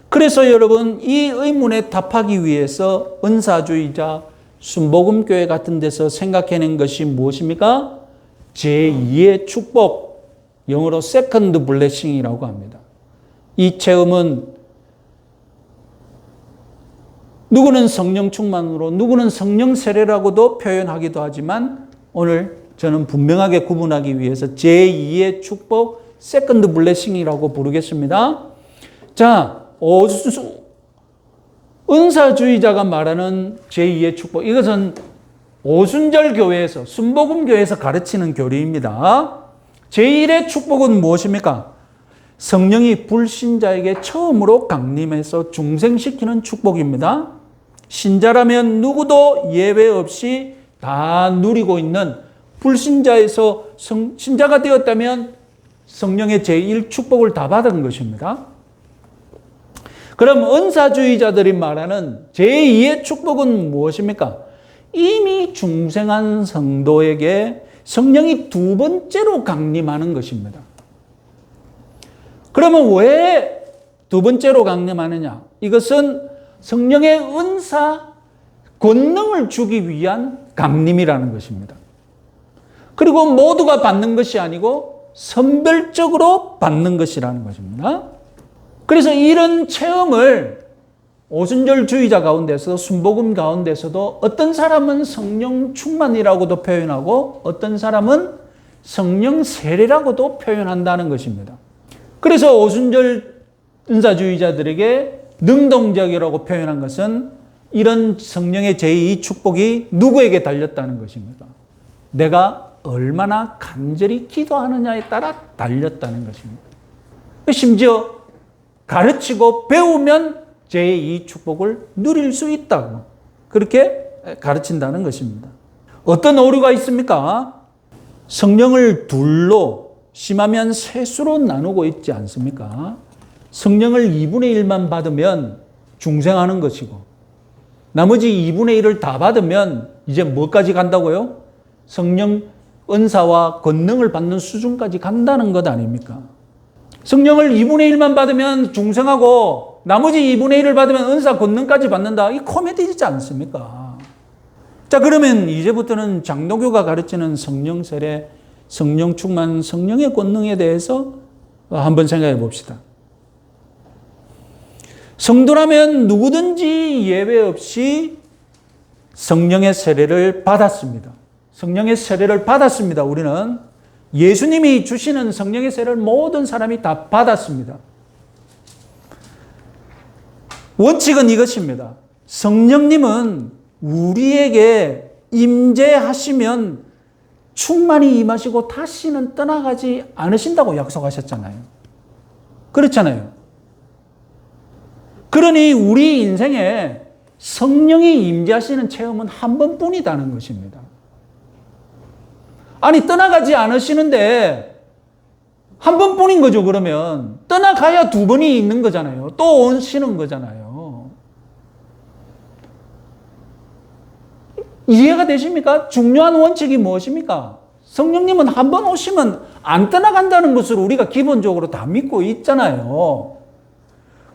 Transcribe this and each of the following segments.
그래서 여러분, 이 의문에 답하기 위해서 은사주의자, 순복음교회 같은 데서 생각해낸 것이 무엇입니까? 제2의 축복, 영어로 세컨드 블레싱이라고 합니다. 이 체험은 누구는 성령 충만으로, 누구는 성령 세례라고도 표현하기도 하지만 오늘 저는 분명하게 구분하기 위해서 제2의 축복, 세컨드 블레싱이라고 부르겠습니다. 자, 은사주의자가 말하는 제2의 축복, 이것은 오순절 교회에서, 순복음 교회에서 가르치는 교리입니다. 제1의 축복은 무엇입니까? 성령이 불신자에게 처음으로 강림해서 중생시키는 축복입니다. 신자라면 누구도 예외 없이 다 누리고 있는, 불신자에서 신자가 되었다면 성령의 제1 축복을 다 받은 것입니다. 그럼 은사주의자들이 말하는 제2의 축복은 무엇입니까? 이미 중생한 성도에게 성령이 두 번째로 강림하는 것입니다. 그러면 왜 두 번째로 강림하느냐? 이것은 성령의 은사, 권능을 주기 위한 강림이라는 것입니다. 그리고 모두가 받는 것이 아니고 선별적으로 받는 것이라는 것입니다. 그래서 이런 체험을 오순절주의자 가운데서, 순복음 가운데서도 어떤 사람은 성령 충만이라고도 표현하고 어떤 사람은 성령 세례라고도 표현한다는 것입니다. 그래서 오순절 은사주의자들에게 능동적이라고 표현한 것은 이런 성령의 제2 축복이 누구에게 달렸다는 것입니다. 내가 얼마나 간절히 기도하느냐에 따라 달렸다는 것입니다. 심지어 가르치고 배우면 제2 축복을 누릴 수 있다고 그렇게 가르친다는 것입니다. 어떤 오류가 있습니까? 성령을 둘로, 심하면 셋으로 나누고 있지 않습니까? 성령을 2분의 1만 받으면 중생하는 것이고 나머지 2분의 1을 다 받으면 이제 뭐까지 간다고요? 성령 은사와 권능을 받는 수준까지 간다는 것 아닙니까? 성령을 2분의 1만 받으면 중생하고 나머지 2분의 1을 받으면 은사 권능까지 받는다. 이 코미디지 않습니까? 자, 그러면 이제부터는 장로교가 가르치는 성령 세례, 성령 충만, 성령의 권능에 대해서 한번 생각해 봅시다. 성도라면 누구든지 예외 없이 성령의 세례를 받았습니다. 성령의 세례를 받았습니다. 우리는 예수님이 주시는 성령의 세례를 모든 사람이 다 받았습니다. 원칙은 이것입니다. 성령님은 우리에게 임재하시면 충만히 임하시고 다시는 떠나가지 않으신다고 약속하셨잖아요. 그렇잖아요. 그러니 우리 인생에 성령이 임재하시는 체험은 한 번뿐이다는 것입니다. 아니, 떠나가지 않으시는데 한 번뿐인 거죠. 그러면 떠나가야 두 번이 있는 거잖아요. 또 오시는 거잖아요. 이해가 되십니까? 중요한 원칙이 무엇입니까? 성령님은 한 번 오시면 안 떠나간다는 것을 우리가 기본적으로 다 믿고 있잖아요.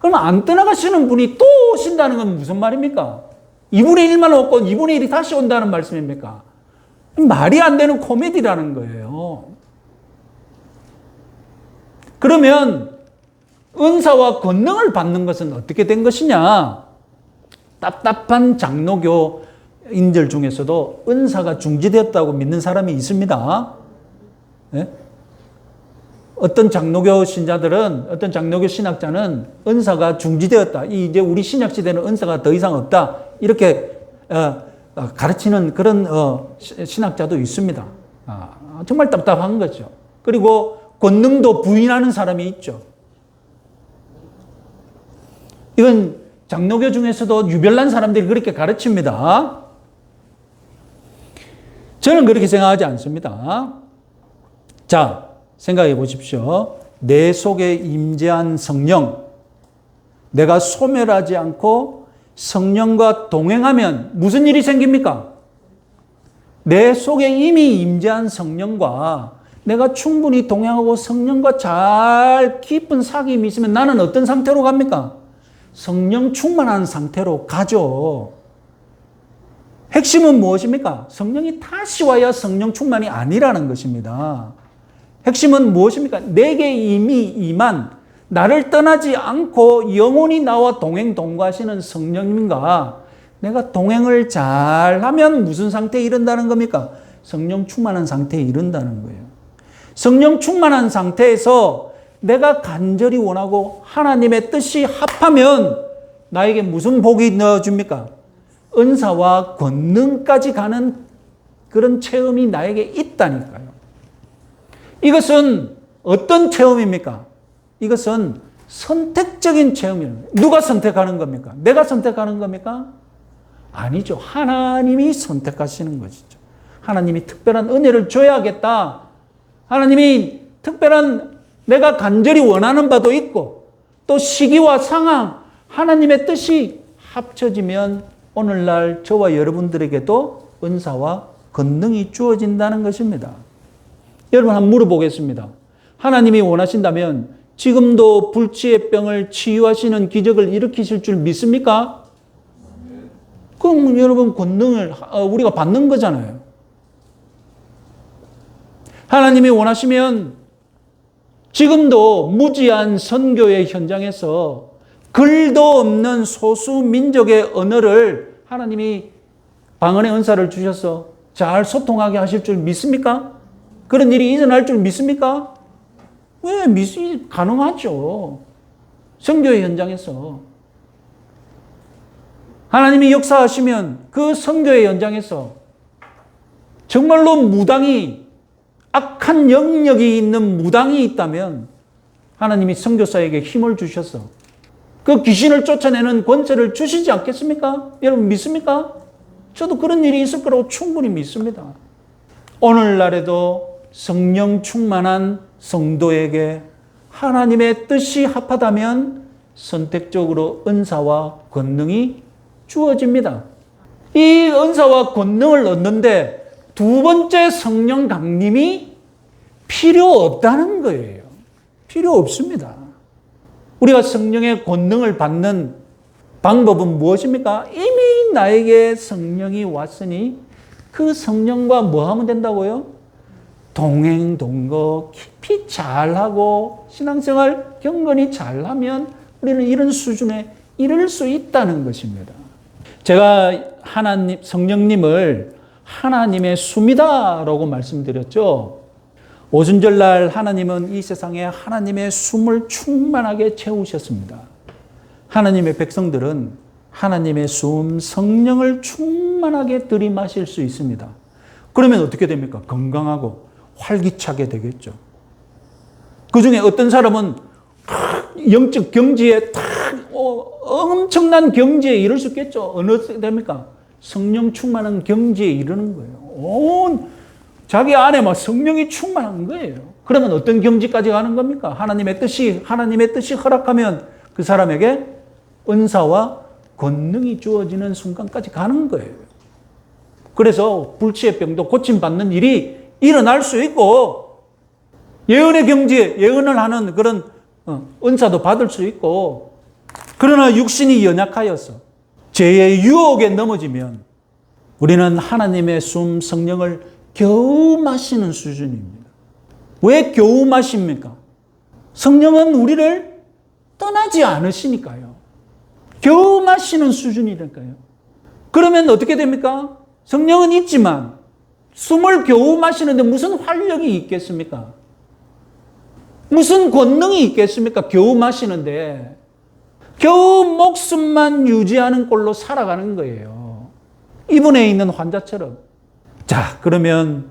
그럼 안 떠나가시는 분이 또 오신다는 건 무슨 말입니까? 2분의 1만 오고 2분의 1이 다시 온다는 말씀입니까? 말이 안 되는 코미디라는 거예요. 그러면 은사와 권능을 받는 것은 어떻게 된 것이냐? 답답한 장로교인들 중에서도 은사가 중지되었다고 믿는 사람이 있습니다. 네? 어떤 장로교 신자들은, 어떤 장로교 신학자는 은사가 중지되었다. 이제 우리 신약시대는 은사가 더 이상 없다. 이렇게 가르치는 그런 신학자도 있습니다. 정말 답답한 거죠. 그리고 권능도 부인하는 사람이 있죠. 이건 장로교 중에서도 유별난 사람들이 그렇게 가르칩니다. 저는 그렇게 생각하지 않습니다. 자, 생각해 보십시오. 내 속에 임재한 성령, 내가 소멸하지 않고 성령과 동행하면 무슨 일이 생깁니까? 내 속에 이미 임재한 성령과 내가 충분히 동행하고 성령과 잘 깊은 사귐이 있으면 나는 어떤 상태로 갑니까? 성령 충만한 상태로 가죠. 핵심은 무엇입니까? 성령이 다시 와야 성령 충만이 아니라는 것입니다. 핵심은 무엇입니까? 내게 이미 임한 나를 떠나지 않고 영원히 나와 동행 동거하시는 성령님과 내가 동행을 잘하면 무슨 상태에 이른다는 겁니까? 성령 충만한 상태에 이른다는 거예요. 성령 충만한 상태에서 내가 간절히 원하고 하나님의 뜻이 합하면 나에게 무슨 복이 넣어줍니까? 은사와 권능까지 가는 그런 체험이 나에게 있다니까요. 이것은 어떤 체험입니까? 이것은 선택적인 체험입니다. 누가 선택하는 겁니까? 내가 선택하는 겁니까? 아니죠. 하나님이 선택하시는 것이죠. 하나님이 특별한 은혜를 줘야겠다. 하나님이 특별한 내가 간절히 원하는 바도 있고 또 시기와 상황, 하나님의 뜻이 합쳐지면 오늘날 저와 여러분들에게도 은사와 권능이 주어진다는 것입니다. 여러분 한번 물어보겠습니다. 하나님이 원하신다면 지금도 불치의 병을 치유하시는 기적을 일으키실 줄 믿습니까? 그럼 여러분 권능을 우리가 받는 거잖아요. 하나님이 원하시면 지금도 무지한 선교의 현장에서 글도 없는 소수 민족의 언어를 하나님이 방언의 은사를 주셔서 잘 소통하게 하실 줄 믿습니까? 그런 일이 일어날 줄 믿습니까? 왜 가능하죠. 선교의 현장에서. 하나님이 역사하시면 그 선교의 현장에서 정말로 무당이 악한 영역이 있는 무당이 있다면 하나님이 선교사에게 힘을 주셔서 그 귀신을 쫓아내는 권세를 주시지 않겠습니까? 여러분 믿습니까? 저도 그런 일이 있을 거라고 충분히 믿습니다. 오늘날에도 성령 충만한 성도에게 하나님의 뜻이 합하다면 선택적으로 은사와 권능이 주어집니다. 이 은사와 권능을 얻는데 두 번째 성령 강림이 필요 없다는 거예요. 필요 없습니다. 우리가 성령의 권능을 받는 방법은 무엇입니까? 이미 나에게 성령이 왔으니 그 성령과 뭐 하면 된다고요? 동행, 동거 깊이 잘하고 신앙생활 경건히 잘하면 우리는 이런 수준에 이를 수 있다는 것입니다. 제가 성령님을 하나님의 숨이다라고 말씀드렸죠. 오순절날 하나님은 이 세상에 하나님의 숨을 충만하게 채우셨습니다. 하나님의 백성들은 하나님의 숨, 성령을 충만하게 들이마실 수 있습니다. 그러면 어떻게 됩니까? 건강하고 활기차게 되겠죠. 그 중에 어떤 사람은 영적 경지에 엄청난 경지에 이를 수 있겠죠. 어느 됩니까? 성령 충만한 경지에 이르는 거예요. 온 자기 안에 막 성령이 충만한 거예요. 그러면 어떤 경지까지 가는 겁니까? 하나님의 뜻이 허락하면 그 사람에게 은사와 권능이 주어지는 순간까지 가는 거예요. 그래서 불치의 병도 고침받는 일이 일어날 수 있고 예언의 경지에 예언을 하는 그런 은사도 받을 수 있고 그러나 육신이 연약하여서 죄의 유혹에 넘어지면 우리는 하나님의 숨 성령을 겨우 마시는 수준입니다. 왜 겨우 마십니까? 성령은 우리를 떠나지 않으시니까요. 겨우 마시는 수준이니까요. 그러면 어떻게 됩니까? 성령은 있지만 숨을 겨우 마시는데 무슨 활력이 있겠습니까? 무슨 권능이 있겠습니까? 겨우 마시는데 겨우 목숨만 유지하는 꼴로 살아가는 거예요. 입원해 있는 환자처럼. 자, 그러면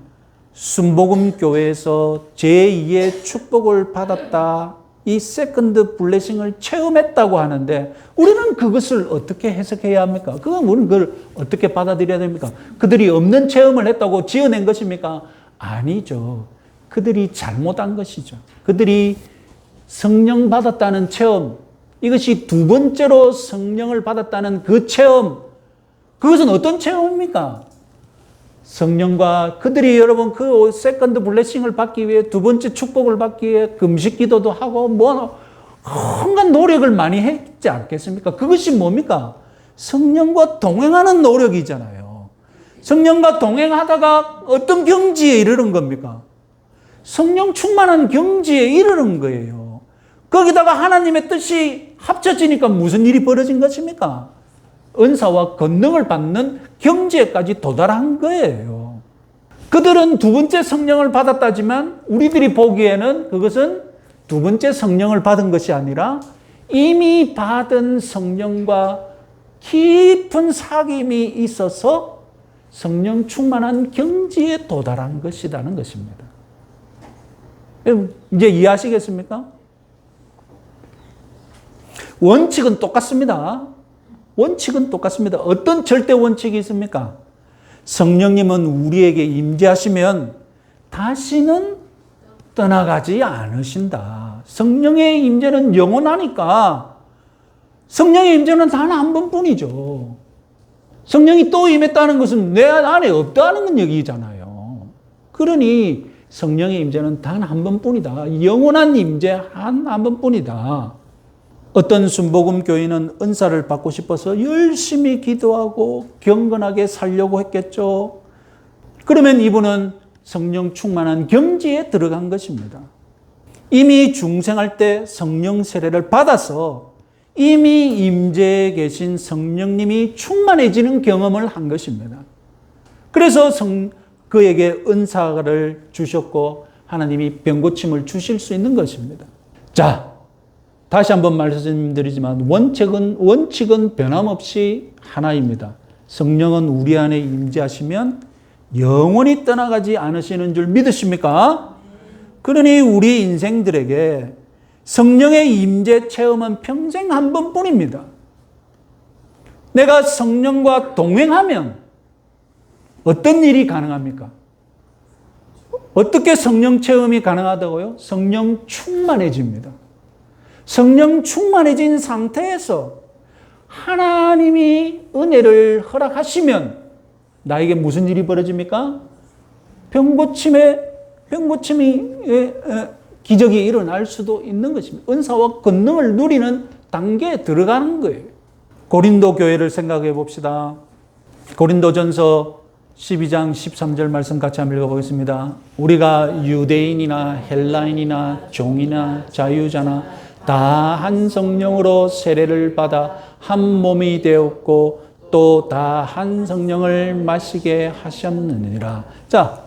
순복음교회에서 제2의 축복을 받았다. 이 세컨드 블레싱을 체험했다고 하는데 우리는 그것을 어떻게 해석해야 합니까? 우리는 그걸 어떻게 받아들여야 됩니까? 그들이 없는 체험을 했다고 지어낸 것입니까? 아니죠. 그들이 잘못한 것이죠. 그들이 성령 받았다는 체험, 이것이 두 번째로 성령을 받았다는 그 체험, 그것은 어떤 체험입니까? 성령과 그들이 여러분 그 세컨드 블레싱을 받기 위해 두 번째 축복을 받기 위해 금식 기도도 하고 온갖 노력을 많이 했지 않겠습니까? 그것이 뭡니까? 성령과 동행하는 노력이잖아요. 성령과 동행하다가 어떤 경지에 이르는 겁니까? 성령 충만한 경지에 이르는 거예요. 거기다가 하나님의 뜻이 합쳐지니까 무슨 일이 벌어진 것입니까? 은사와 권능을 받는 경지에까지 도달한 거예요. 그들은 두 번째 성령을 받았다지만 우리들이 보기에는 그것은 두 번째 성령을 받은 것이 아니라 이미 받은 성령과 깊은 사귐이 있어서 성령 충만한 경지에 도달한 것이라는 것입니다. 이제 이해하시겠습니까? 원칙은 똑같습니다. 원칙은 똑같습니다. 어떤 절대 원칙이 있습니까? 성령님은 우리에게 임재하시면 다시는 떠나가지 않으신다. 성령의 임재는 영원하니까 성령의 임재는 단 한 번뿐이죠. 성령이 또 임했다는 것은 내 안에 없다는 얘기잖아요. 그러니 성령의 임재는 단 한 번뿐이다. 영원한 임재 한 번뿐이다. 어떤 순복음 교인은 은사를 받고 싶어서 열심히 기도하고 경건하게 살려고 했겠죠. 그러면 이분은 성령 충만한 경지에 들어간 것입니다. 이미 중생할 때 성령 세례를 받아서 이미 임재해 계신 성령님이 충만해지는 경험을 한 것입니다. 그래서 그에게 은사를 주셨고 하나님이 병고침을 주실 수 있는 것입니다. 자, 다시 한번 말씀드리지만 원칙은 변함없이 하나입니다. 성령은 우리 안에 임재하시면 영원히 떠나가지 않으시는 줄 믿으십니까? 그러니 우리 인생들에게 성령의 임재 체험은 평생 한 번뿐입니다. 내가 성령과 동행하면 어떤 일이 가능합니까? 어떻게 성령 체험이 가능하다고요? 성령 충만해집니다. 성령 충만해진 상태에서 하나님이 은혜를 허락하시면 나에게 무슨 일이 벌어집니까? 병고침이 기적이 일어날 수도 있는 것입니다. 은사와 권능을 누리는 단계에 들어가는 거예요. 고린도 교회를 생각해 봅시다. 고린도전서 12장 13절 말씀 같이 한번 읽어보겠습니다. 우리가 유대인이나 헬라인이나 종이나 자유자나 다 한 성령으로 세례를 받아 한 몸이 되었고 또 다 한 성령을 마시게 하셨느니라. 자,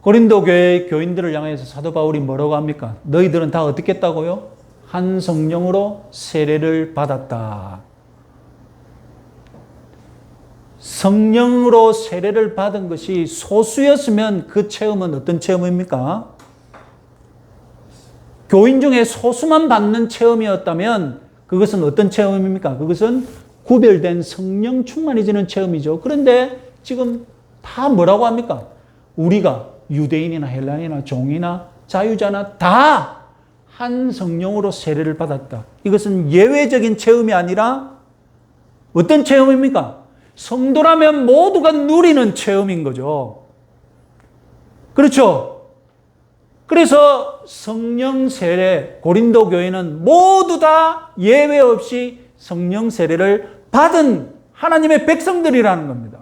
고린도 교회 교인들을 향해서 사도 바울이 뭐라고 합니까? 너희들은 다 어떻게 했다고요? 한 성령으로 세례를 받았다. 성령으로 세례를 받은 것이 소수였으면 그 체험은 어떤 체험입니까? 교인 중에 소수만 받는 체험이었다면 그것은 어떤 체험입니까? 그것은 구별된 성령 충만해지는 체험이죠. 그런데 지금 다 뭐라고 합니까? 우리가 유대인이나 헬라인이나 종이나 자유자나 다 한 성령으로 세례를 받았다. 이것은 예외적인 체험이 아니라 어떤 체험입니까? 성도라면 모두가 누리는 체험인 거죠. 그렇죠? 그래서 성령 세례, 고린도 교회는 모두 다 예외 없이 성령 세례를 받은 하나님의 백성들이라는 겁니다.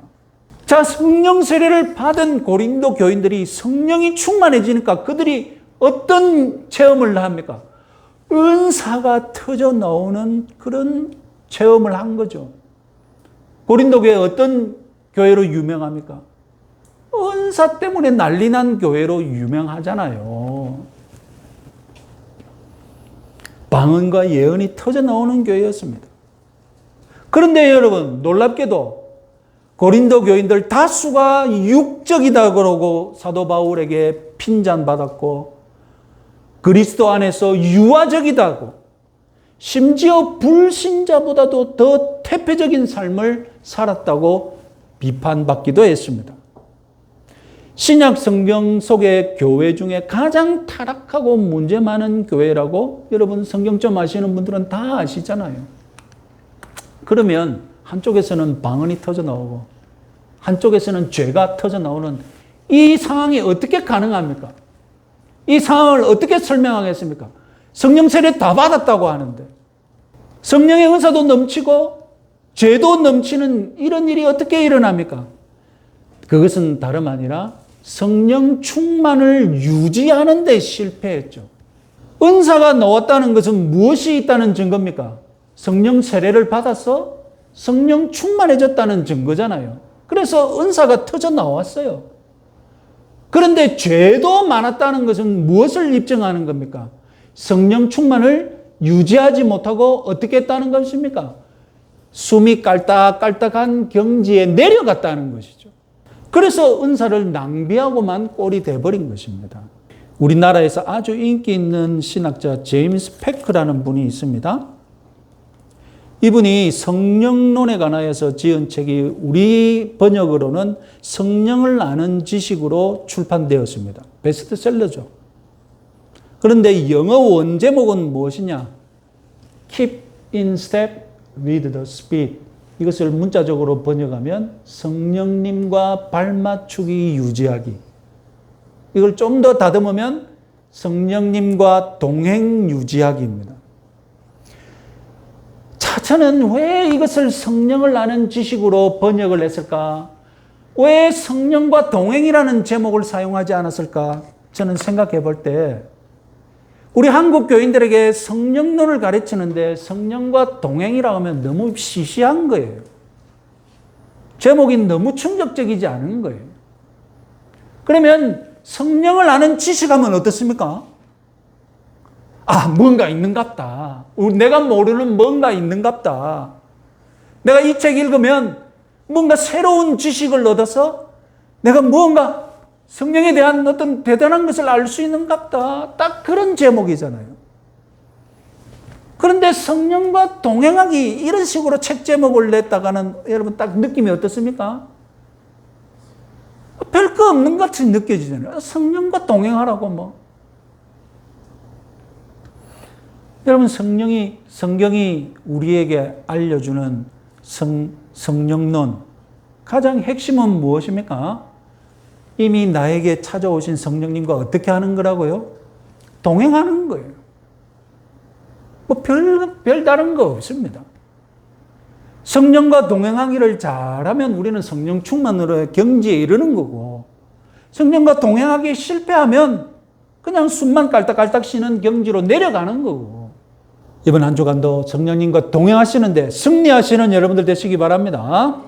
자, 성령 세례를 받은 고린도 교인들이 성령이 충만해지니까 그들이 어떤 체험을 합니까? 은사가 터져 나오는 그런 체험을 한 거죠. 고린도 교회 어떤 교회로 유명합니까? 은사 때문에 난리난 교회로 유명하잖아요. 방언과 예언이 터져 나오는 교회였습니다. 그런데 여러분, 놀랍게도 고린도 교인들 다수가 육적이다 그러고 사도 바울에게 핀잔받았고 그리스도 안에서 유아적이다고 심지어 불신자보다도 더 퇴폐적인 삶을 살았다고 비판받기도 했습니다. 신약 성경 속의 교회 중에 가장 타락하고 문제 많은 교회라고 여러분 성경점 아시는 분들은 다 아시잖아요. 그러면 한쪽에서는 방언이 터져 나오고 한쪽에서는 죄가 터져 나오는 이 상황이 어떻게 가능합니까? 이 상황을 어떻게 설명하겠습니까? 성령 세례 다 받았다고 하는데 성령의 은사도 넘치고 죄도 넘치는 이런 일이 어떻게 일어납니까? 그것은 다름 아니라 성령 충만을 유지하는 데 실패했죠. 은사가 나왔다는 것은 무엇이 있다는 증거입니까? 성령 세례를 받아서 성령 충만해졌다는 증거잖아요. 그래서 은사가 터져 나왔어요. 그런데 죄도 많았다는 것은 무엇을 입증하는 겁니까? 성령 충만을 유지하지 못하고 어떻게 했다는 것입니까? 숨이 깔딱깔딱한 경지에 내려갔다는 것이죠. 그래서 은사를 낭비하고만 꼴이 돼버린 것입니다. 우리나라에서 아주 인기 있는 신학자 제임스 패크라는 분이 있습니다. 이분이 성령론에 관하여서 지은 책이 우리 번역으로는 성령을 아는 지식으로 출판되었습니다. 베스트셀러죠. 그런데 영어 원제목은 무엇이냐? Keep in step with the Spirit. 이것을 문자적으로 번역하면 성령님과 발맞추기 유지하기. 이걸 좀 더 다듬으면 성령님과 동행 유지하기입니다. 저는 왜 이것을 성령을 아는 지식으로 번역을 했을까? 왜 성령과 동행이라는 제목을 사용하지 않았을까? 저는 생각해 볼 때 우리 한국 교인들에게 성령론을 가르치는데 성령과 동행이라고 하면 너무 시시한 거예요. 제목이 너무 충격적이지 않은 거예요. 그러면 성령을 아는 지식하면 어떻습니까? 아, 뭔가 있는갑다. 내가 모르는 뭔가 있는갑다. 내가 이 책 읽으면 뭔가 새로운 지식을 얻어서 내가 무언가 성령에 대한 어떤 대단한 것을 알 수 있는갑다. 딱 그런 제목이잖아요. 그런데 성령과 동행하기 이런 식으로 책 제목을 냈다가는 여러분 딱 느낌이 어떻습니까? 별 거 없는 것 같이 느껴지잖아요. 성령과 동행하라고 뭐. 여러분 성경이 우리에게 알려주는 성령론 가장 핵심은 무엇입니까? 이미 나에게 찾아오신 성령님과 어떻게 하는 거라고요? 동행하는 거예요. 뭐 별다른 거 없습니다. 성령과 동행하기를 잘하면 우리는 성령 충만으로 경지에 이르는 거고 성령과 동행하기 실패하면 그냥 숨만 깔딱깔딱 쉬는 경지로 내려가는 거고 이번 한 주간도 성령님과 동행하시는데 승리하시는 여러분들 되시기 바랍니다.